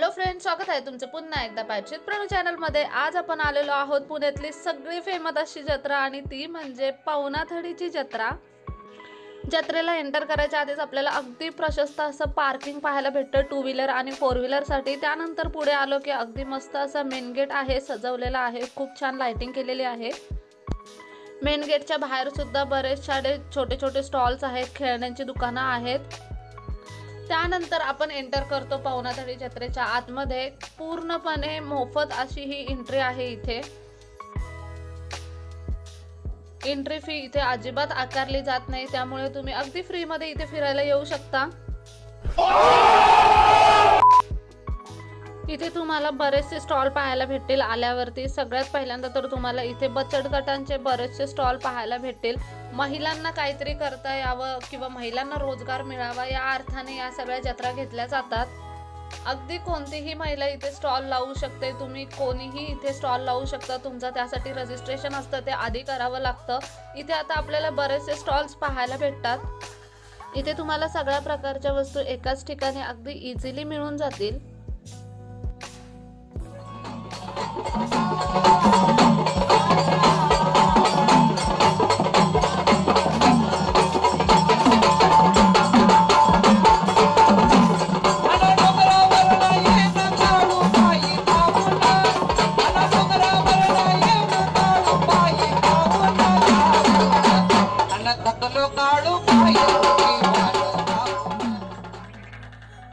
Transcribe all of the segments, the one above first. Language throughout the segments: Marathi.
हॅलो फ्रेंड्स, स्वागत आहे तुमचं पुन्हा एकदा पायचित प्रणू चॅनलमध्ये। आज आपण आलेलो आहोत पुण्यातली सगळी फेमस अशी जत्रा आणि ती म्हणजे पवनाथडीची जत्रा। जत्रेला एंटर करायच्या आधीच आपल्याला अगदी प्रशस्त असं पार्किंग पाहायला भेटतं टू व्हीलर आणि फोर व्हीलर साठी। त्यानंतर पुढे आलो की अगदी मस्त असा मेन गेट आहे, सजवलेला आहे, खूप छान लाइटिंग केलेली आहे। मेन गेटच्या बाहेर सुद्धा बरेच सारे छोटे छोटे स्टॉल्स आहेत, खेळण्यांची दुकानं आहेत। त्यानंतर आपण एंटर करतो पवनाथडी जत्रेच्या आतमध्ये। पूर्णपणे मोफत अशी ही एंट्री आहे। इथे एंट्री फी इथे अजिबात आकारली जात नाही, त्यामुळे तुम्ही अगदी फ्री मध्ये इथे फिरायला येऊ शकता। इथे तुम्हाला बरेचसे स्टॉल पाहायला भेटतील आल्यावरती। सगळ्यात पहिल्यांदा तर तुम्हाला इथे बचत गटांचे बरेचसे स्टॉल पाहायला भेटतील। महिलांना काहीतरी करता यावं किंवा महिलांना रोजगार मिळावा या अर्थाने या सगळ्या जत्रा घेतल्या जातात। अगदी कोणतीही महिला इथे स्टॉल लावू शकते, तुम्ही कोणीही इथे स्टॉल लावू शकता। तुमचं त्यासाठी रजिस्ट्रेशन असतं, ते आधी करावं लागतं। इथे आता आपल्याला बरेचसे स्टॉल्स पाहायला भेटतात। इथे तुम्हाला सगळ्या प्रकारच्या वस्तू एकाच ठिकाणी अगदी इझिली मिळून जातील।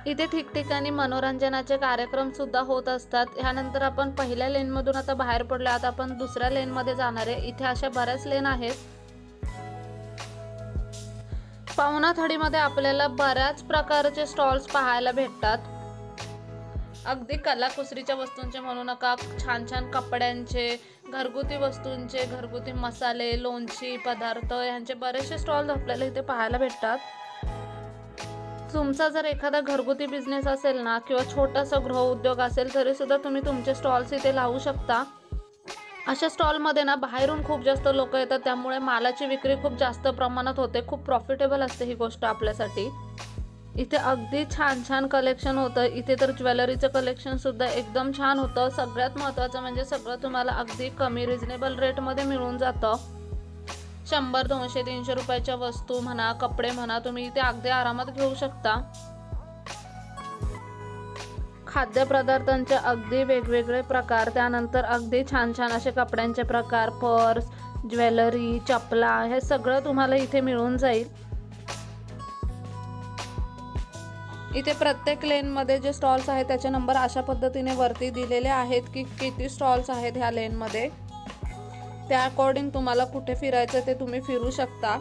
इथे ठिकठिकाणी मनोरंजनाचे कार्यक्रम सुद्धा होत असतात। यानंतर आपण पहिल्या लेन मधून आता बाहेर पडलो, आता आपण दुसऱ्या लेन मध्ये जाणार आहे। इथे अशा बऱ्याच लेन आहेत। पवनाथडीमध्ये आपल्याला बऱ्याच प्रकारचे स्टॉल्स पाहायला भेटतात। अगदी कलाकुसरीच्या वस्तूंचे म्हणू नका, छान छान कपड्यांचे, घरगुती वस्तूंचे, घरगुती मसाले, लोणची पदार्थ यांचे बरेचसे स्टॉल्स आपल्याला इथे पाहायला भेटतात। तुमचा जर एखादा घरगुती बिझनेस असेल ना किंवा छोटासा गृह उद्योग असेल तरी सुद्धा तुम्ही तुमचे स्टॉल्स इथे लावू शकता। अशा स्टॉलमध्ये ना बाहेरून खूप जास्त लोक येतात, त्यामुळे मालाची विक्री खूप जास्त प्रमाणात होते। खूप प्रॉफिटेबल असते ही गोष्ट आपल्यासाठी। इथे अगदी छान छान कलेक्शन होतं। इथे तर ज्वेलरीचं कलेक्शन सुद्धा एकदम छान होतं। सगळ्यात महत्त्वाचं म्हणजे सगळं तुम्हाला अगदी कमी रिजनेबल रेटमध्ये मिळून जातं। 100, 200, 300 रुपयाच्या वस्तू म्हणा, कपडे म्हणा, तुम्ही इथे अगदी आरामात घेऊ शकता। खाद्यपदार्थांचे अगदी वेगवेगळे प्रकार, त्यानंतर अगदी छान छान असे कपड्यांचे प्रकार, पर्स, ज्वेलरी, चपला, हे सगळं तुम्हाला इथे मिळून जाईल। इथे प्रत्येक लेन मध्ये जे स्टॉल्स आहेत त्याचे नंबर अशा पद्धतीने वरती दिलेले आहेत की किती स्टॉल्स आहेत ह्या लेन मध्ये। त्या अकॉर्डिंग तुम्हाला कुठे फिरायचं ते तुम्ही फिरू शकता।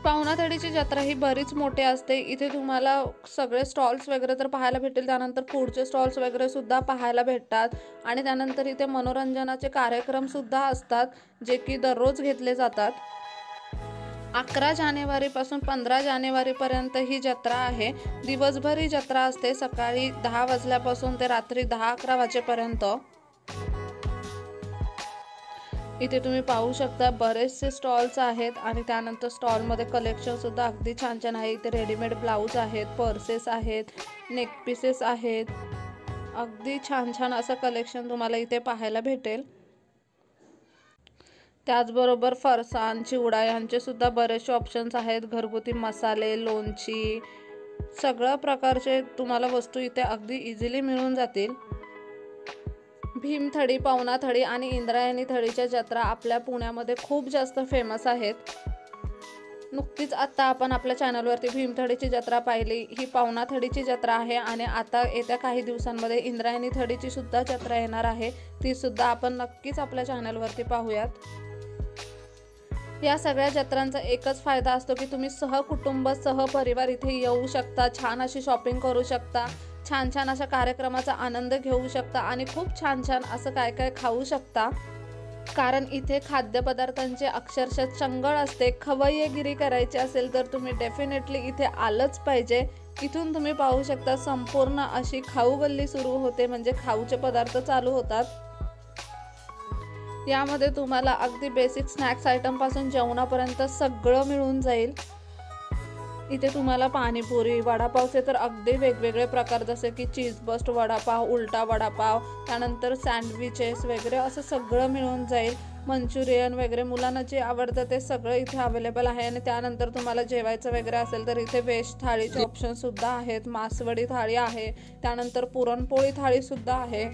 पवनाथडीची जत्रा ही बरीच मोठी असते। इथे तुम्हाला सगळे स्टॉल्स वगैरे तर पाहायला भेटतील, त्यानंतर फूडचे स्टॉल्स वगैरे सुद्धा पाहायला भेटतात आणि त्यानंतर इथे मनोरंजनाचे कार्यक्रम सुद्धा असतात जे की दररोज घेतले जातात। 11 जानेवारी पासून 15 जानेवारी पर्यंत ही जत्रा आहे। दिवसभर ही जत्रा असते, सकाळी 10 वाजल्यापासून ते रात्री 10-11 वाजेपर्यंत। इथे तुम्ही पाहू शकता बरेचसे स्टॉल्स आहेत आणि त्यानंतर स्टॉलमध्ये कलेक्शन सुद्धा अगदी छान छान आहे। इथे रेडीमेड ब्लाउज आहेत, पर्सेस आहेत, नेक पीसेस आहेत, अगदी छान छान असं कलेक्शन तुम्हाला इथे पाहायला भेटेल। त्याचबरोबर फरसाण, चिवडा यांचे सुद्धा बरेचसे ऑप्शन्स आहेत। घरगुती मसाले, लोणची, सगळ्या प्रकारचे तुम्हाला वस्तू इथे अगदी इझिली मिळून जातील। भीमथडी, पवनाथडी आणि इंद्रायणी थडीच्या जत्रा आपल्या पुण्यामध्ये खूप जास्त फेमस आहेत। नुकतीच आता आपण आपल्या चॅनलवरती भीमथडीची जत्रा पाहिली, ही पवनाथडीची जत्रा आहे आणि आता येत्या काही दिवसांमध्ये इंद्रायणी थडीची सुद्धा जत्रा येणार आहे, ती सुद्धा आपण नक्कीच आपल्या चॅनलवरती पाहूयात। या सगळ्या जत्रांचा एकच फायदा असतो की तुम्ही सहकुटुंब, सहपरिवार इथे येऊ शकता, छान अशी शॉपिंग करू शकता, छान छान अशा कार्यक्रमाचा आनंद घेऊ शकता आणि खूप छान छान असं काय काय खाऊ शकता। कारण इथे खाद्यपदार्थांचे अक्षरशः चंगळ असते। खवय्येगिरी करायची असेल तर तुम्ही डेफिनेटली इथे आलंच पाहिजे। इथून तुम्ही पाहू शकता संपूर्ण अशी खाऊ गल्ली सुरू होते, म्हणजे खाऊचे पदार्थ चालू होतात। यामध्ये तुम्हाला अगदी बेसिक स्नॅक्स आयटम पासून जेवणापर्यंत सगळं मिळून जाईल। इथे तुम्हाला पाणीपुरी, वडापावचे तर अगदी वेगवेगळे प्रकार जसे की चीज बस्ट वडापाव, उलटा वडापाव, त्यानंतर सँडविचेस वगैरे असं सगळं मिळून जाईल। मंचुरियन वगैरे मुलांना जे आवडतं ते सगळं इथे अवेलेबल आहे। आणि त्यानंतर तुम्हाला जेवायचं वगैरे असेल तर इथे व्हेज थाळीचे ऑप्शन सुद्धा आहेत। मासवडी थाळी आहे, त्यानंतर पुरणपोळी थाळी सुद्धा आहे,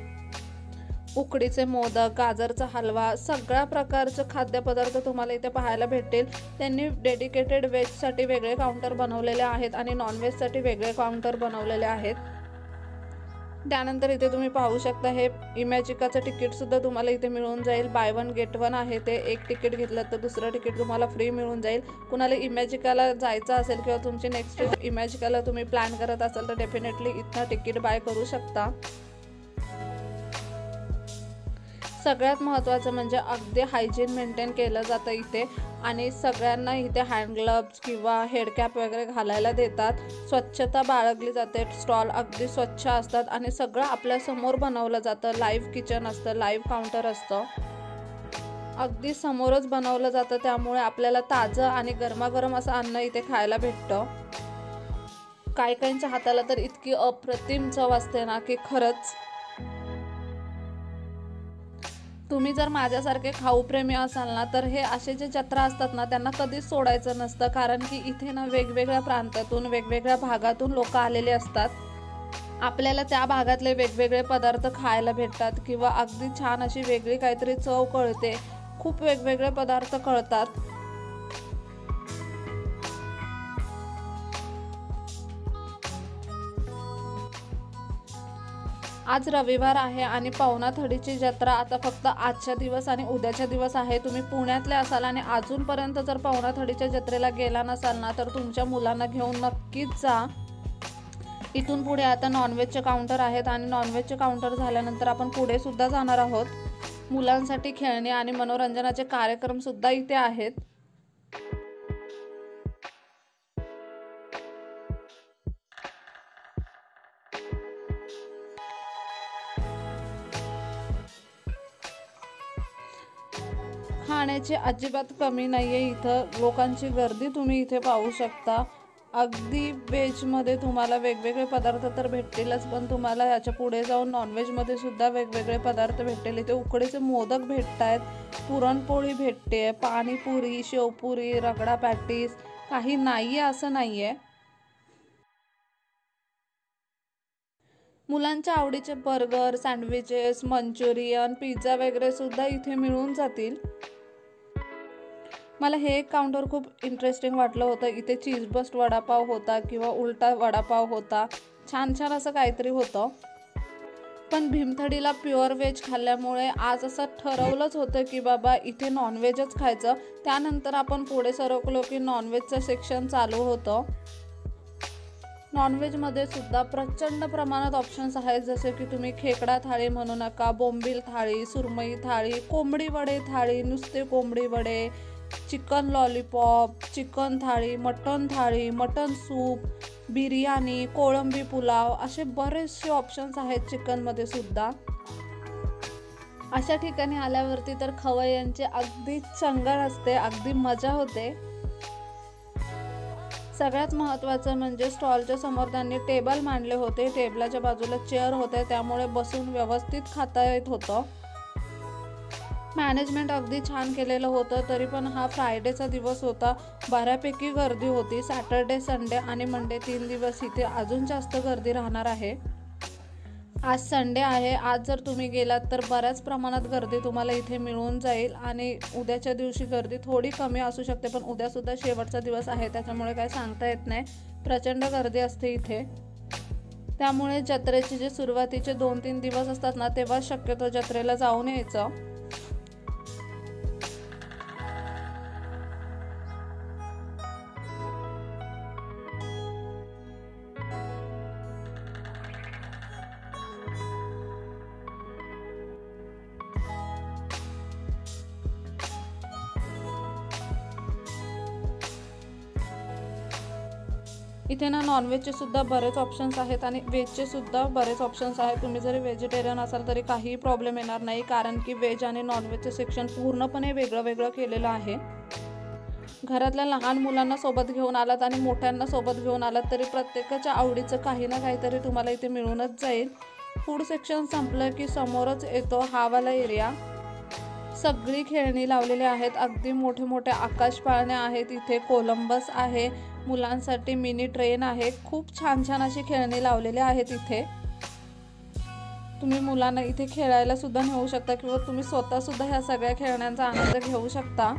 उकडीचे मोदक, गाजरचा हलवा, सगळ्या प्रकारचे खाद्यपदार्थ तुम्हाला इथे पाहायला भेटतील। त्यांनी डेडिकेटेड व्हेजसाठी वेगळे काउंटर बनवलेले आहेत आणि नॉनव्हेजसाठी वेगळे काउंटर बनवलेले आहेत। त्यानंतर इथे तुम्ही पाहू शकता हे इमॅजिकाचं तिकीट सुद्धा तुम्हाला इथे मिळून जाईल। बाय वन गेट वन आहे ते, एक तिकीट घेतलं तर दुसरं तिकीट तुम्हाला फ्री मिळून जाईल। कुणाला इमॅजिकाला जायचं असेल किंवा तुमची नेक्स्ट ट्रिप इमॅजिकाला तुम्ही प्लॅन करत असाल तर डेफिनेटली इथं तिकीट बाय करू शकता। सगळ्यात महत्त्वाचं म्हणजे अगदी हायजीन मेंटेन केलं जातं इथे आणि सगळ्यांना इथे हँड ग्लव्स किंवा हेडकॅप वगैरे घालायला देतात। स्वच्छता बाळगली जाते, स्टॉल अगदी स्वच्छ असतात आणि सगळं आपल्यासमोर बनवलं जातं। लाईव्ह किचन असतं, लाईव्ह काउंटर असतं, अगदी समोरच बनवलं जातं, त्यामुळे आपल्याला ताजं आणि गरमागरम असं अन्न इथे खायला भेटतं। काहींच्या हाताला तर इतकी अप्रतिम चव असते ना की खरंच तुम्ही जर माझ्यासारखे खाऊप्रेमी असाल ना तर हे असे जे जत्रा असतात ना त्यांना कधीच सोडायचं नसतं, कारण की इथे ना वेगवेगळ्या प्रांतातून वेगवेगळ्या भागातून लोक आलेले असतात। आपल्याला त्या भागातले वेगवेगळे पदार्थ खायला भेटतात किंवा अगदी छान अशी वेगळी काहीतरी चव कळते, खूप वेगवेगळे पदार्थ कळतात। आज रविवार आहे आणि पवनाथडीची जत्रा आता फक्त आजच्या दिवस आणि उद्याच्या दिवस आहे। तुम्ही पुण्यातले असाल आणि अजूनपर्यंत जर पवनाथडीच्या जत्रेला गेला नसाल ना तर तुमच्या मुलांना घेऊन नक्कीच जा। इथून पुढे आता नॉनव्हेजचे काउंटर आहेत आणि नॉनव्हेजचे काउंटर झाल्यानंतर आपण पुढे सुद्धा जाणार आहोत। मुलांसाठी खेळणे आणि मनोरंजनाचे कार्यक्रम सुद्धा इथे आहेत। खाण्याची अजिबात कमी नाहीये, इथं लोकांची गर्दी तुम्ही इथे पाहू शकता। अगदी व्हेजमध्ये तुम्हाला वेगवेगळे पदार्थ तर भेटतीलच, पण तुम्हाला याच्या पुढे जाऊन नॉनव्हेजमध्ये सुद्धा वेगवेगळे पदार्थ भेटतील। इथे उकडीचे मोदक भेटत आहेत, पुरणपोळी भेटते, पाणीपुरी, शेवपुरी, रगडा पॅटीस, काही नाहीये असं नाहीये। मुलांच्या आवडीचे बर्गर, सँडविचेस, मंचुरियन, पिझ्झा वगैरे सुद्धा इथे मिळून जातील। मला हे एक काउंटर खूप इंटरेस्टिंग वाटलं होतं। इथे चीज बस्ट वडापाव होता किंवा उलटा वडापाव होता, छान छान असं काहीतरी होतं। पण भीमथडीला प्युअर व्हेज खाल्ल्यामुळे आज असं ठरवलंच होतं की बाबा इथे नॉनव्हेजच खायचं। त्यानंतर आपण पुढे सरकलो की नॉनव्हेजचं सेक्शन चालू होतं। नॉनव्हेजमध्ये सुद्धा प्रचंड प्रमाणात ऑप्शन्स आहेत, जसे की तुम्ही खेकडा थाळी म्हणू नका, बोंबील थाळी, सुरमई थाळी, कोंबडी वडे थाळी, नुसते कोंबडी वडे, चिकन लॉलीपॉप, चिकन थाळी, मटन सूप, बिर्याणी, कोळंबी पुलाव, असे बरेचसे ऑप्शन्स आहेत चिकनमध्ये सुद्धा। अशा ठिकाणी आल्यावरती तर खवय्यांची अगदी चंगळ असते, अगदी मजा होते। सगळ्यात महत्त्वाचं म्हणजे स्टॉलच्या समोर त्यांनी टेबल मांडले होते, टेबलाच्या बाजूला चेअर होते, त्यामुळे बसून व्यवस्थित खाता येत होतं। मॅनेजमेंट अगदी छान केलेलं होतं। तरी पण हा फ्रायडेचा दिवस होता, बऱ्यापैकी गर्दी होती। सॅटर्डे, संडे आणि मंडे 3 दिवस इथे अजून जास्त गर्दी राहणार आहे। आज संडे आहे, आज जर तुम्ही गेलात तर बऱ्याच प्रमाणात गर्दी तुम्हाला इथे मिळून जाईल आणि उद्याच्या दिवशी गर्दी थोडी कमी असू शकते, पण उद्यासुद्धा शेवटचा दिवस आहे, त्याच्यामुळे काही सांगता येत नाही, प्रचंड गर्दी असते इथे। त्यामुळे जत्रेचे जे सुरुवातीचे 2-3 दिवस असतात ना तेव्हा शक्यतो जत्रेला जाऊन यायचं। इथे ना नॉनव्हेजचे सुद्धा बरेच ऑप्शन्स आहेत आणि व्हेजचे सुद्धा बरेच ऑप्शन्स आहेत। तुम्ही जरी व्हेजिटेरियन असाल तरी काही प्रॉब्लेम येणार नाही, कारण की व्हेज आणि नॉनव्हेजचे सेक्शन पूर्णपणे वेगळं वेगळं केलेलं आहे। घरातल्या लहान मुलांना सोबत घेऊन आलात आणि मोठ्यांना सोबत घेऊन आलात तरी प्रत्येकाच्या आवडीचं काही ना काहीतरी तुम्हाला इथे मिळूनच जाईल। फूड सेक्शन संपलं की समोरच येतो हा वाला एरिया। सगळी खेळणी लावलेली आहेत, अगदी मोठे मोठे आकाश पाळणे आहेत, इथे कोलंबस आहे, मुलांसाठी मिनी ट्रेन आहे, खूप छान छान अशी खेळणी लावलेली आहेत इथे। तुम्ही मुलांना इथे खेळायला सुद्धा नेऊ शकता किंवा तुम्ही स्वतः सुद्धा ह्या सगळ्या खेळण्यांचा आनंद घेऊ शकता।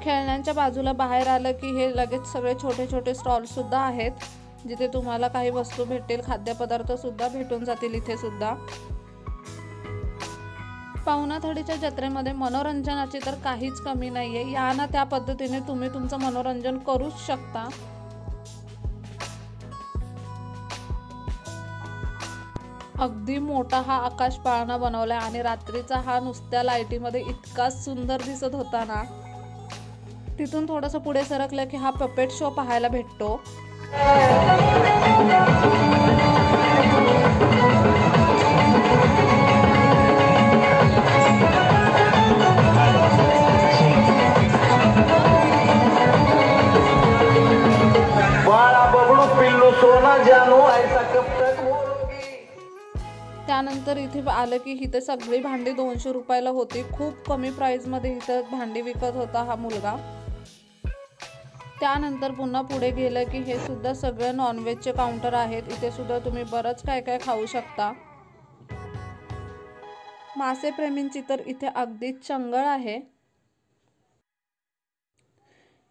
खेळण्यांच्या बाजूला बाहेर आलं की हे लगेच सगळे छोटे छोटे स्टॉल सुद्धा आहेत, जिथे तुम्हाला काही वस्तू भेटतील, खाद्यपदार्थ सुद्धा भेटून जातील इथे सुद्धा। पवनाथडीच्या जत्रेमध्ये मनोरंजनाची तर काहीच कमी नाहीये, या ना त्या पद्धतीने तुम्ही तुमचं मनोरंजन करूच शकता। अगदी मोठा हा आकाश पाळणा बनवलाय आणि रात्रीचा हा नुसत्या लाईटीमध्ये इतका सुंदर दिसत होता ना। तिथून थोडंसं पुढे सरकलं की हा पपेट शो पाहायला भेटतो। त्यानंतर इथे आलं की इथे सगळी भांडी 200 रुपयाला होती, खूप कमी प्राइसमध्ये इथं भांडी विकत होता हा मुलगा। त्यानंतर पुन्हा पुढे गेलं की हे सुद्धा सगळे नॉनव्हेजचे काउंटर आहेत, इथे सुद्धा तुम्ही बरंच काय काय खाऊ शकता। मासेप्रेमींची तर इथे अगदीच चंगळ आहे।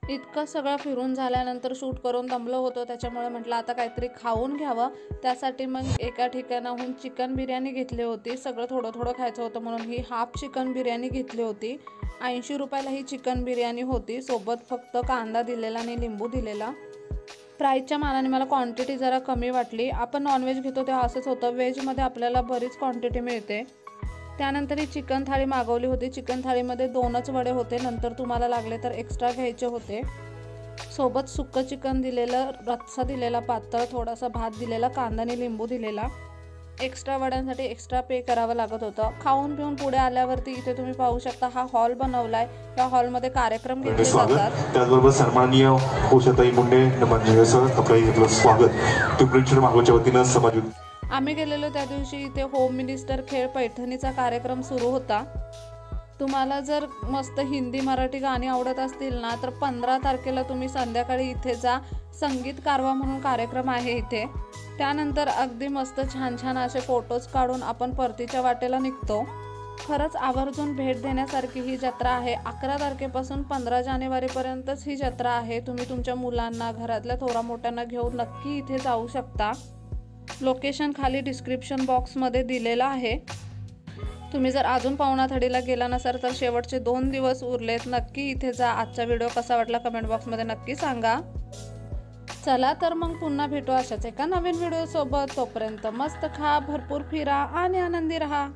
इतकं सगळं फिरून झाल्यानंतर शूट करून दमलो होतो, त्याच्यामुळे म्हटलं आता काहीतरी खाऊन घ्यावं। त्यासाठी मग एका ठिकाणाहून चिकन बिर्याणी घेतली होती, सगळं थोडं थोडं खायचं होतं म्हणून ही हाफ चिकन बिर्याणी घेतली होती। 80 रुपयाला ही चिकन बिर्याणी होती, सोबत फक्त कांदा दिलेला आणि लिंबू दिलेला। प्राईसच्या मानाने मला क्वांटिटी जरा कमी वाटली। आपण नॉनव्हेज घेतो तेव्हा असंच होतं, व्हेजमध्ये आपल्याला बरीच क्वांटिटी मिळते। त्यानंतर ही चिकन थाळी मागवली होती, चिकन थाळीमध्ये 2च वडे होते, नंतर तुम्हाला लागले तर एक्स्ट्रा घ्यायचे होते। सोबत सुक्कं चिकन दिलेलं, रस्सा दिलेला पातळ, थोडासा भात दिलेला, कांदा आणि लिंबू दिलेला। एक्स्ट्रा वड्यांसाठी एक्स्ट्रा पे करावं लागत होतं। खाऊन पिऊन पुढे आल्यावरती इथे तुम्ही पाहू शकता हा हॉल बनवलाय, या हॉलमध्ये कार्यक्रम घेतले जातात। त्याचबरोबर सन्माननीय उषाताई मुंडे म्हणजे आपलं स्वागत पिंपरी मागवच्या वतीनं समाज। आम्ही गेलेलो त्या दिवशी इथे होम मिनिस्टर खेळ पैठणीचा कार्यक्रम सुरू होता। तुम्हाला जर मस्त हिंदी मराठी गाणी आवडत असतील ना तर 15 तारखेला तुम्ही संध्याकाळी इथे जा, संगीत कारवा म्हणून कार्यक्रम आहे इथे। त्यानंतर अगदी मस्त छान छान असे फोटोज काढून आपण परतीच्या वाटेला निघतो। खरंच आवर्जून भेट देण्यासारखी ही जत्रा आहे। 11 तारखेपासून 15 जानेवारीपर्यंतच ही जत्रा आहे। तुम्ही तुमच्या मुलांना, घरातल्या थोरा मोठ्यांना घेऊन नक्की इथे जाऊ शकता। लोकेशन खाली डिस्क्रिप्शन बॉक्समध्ये दिलेलं आहे। तुम्ही जर अजून पवनाथडीला गेला नसाल तर शेवटचे 2 दिवस उरलेत, नक्की इथे जा। आजचा व्हिडिओ कसा वाटला कमेंट बॉक्समध्ये नक्की सांगा। चला तर मग पुन्हा भेटू अशाच एका नवीन व्हिडिओ सोबत। तोपर्यंत मस्त खा, भरपूर फिरा आणि आनंदी रहा।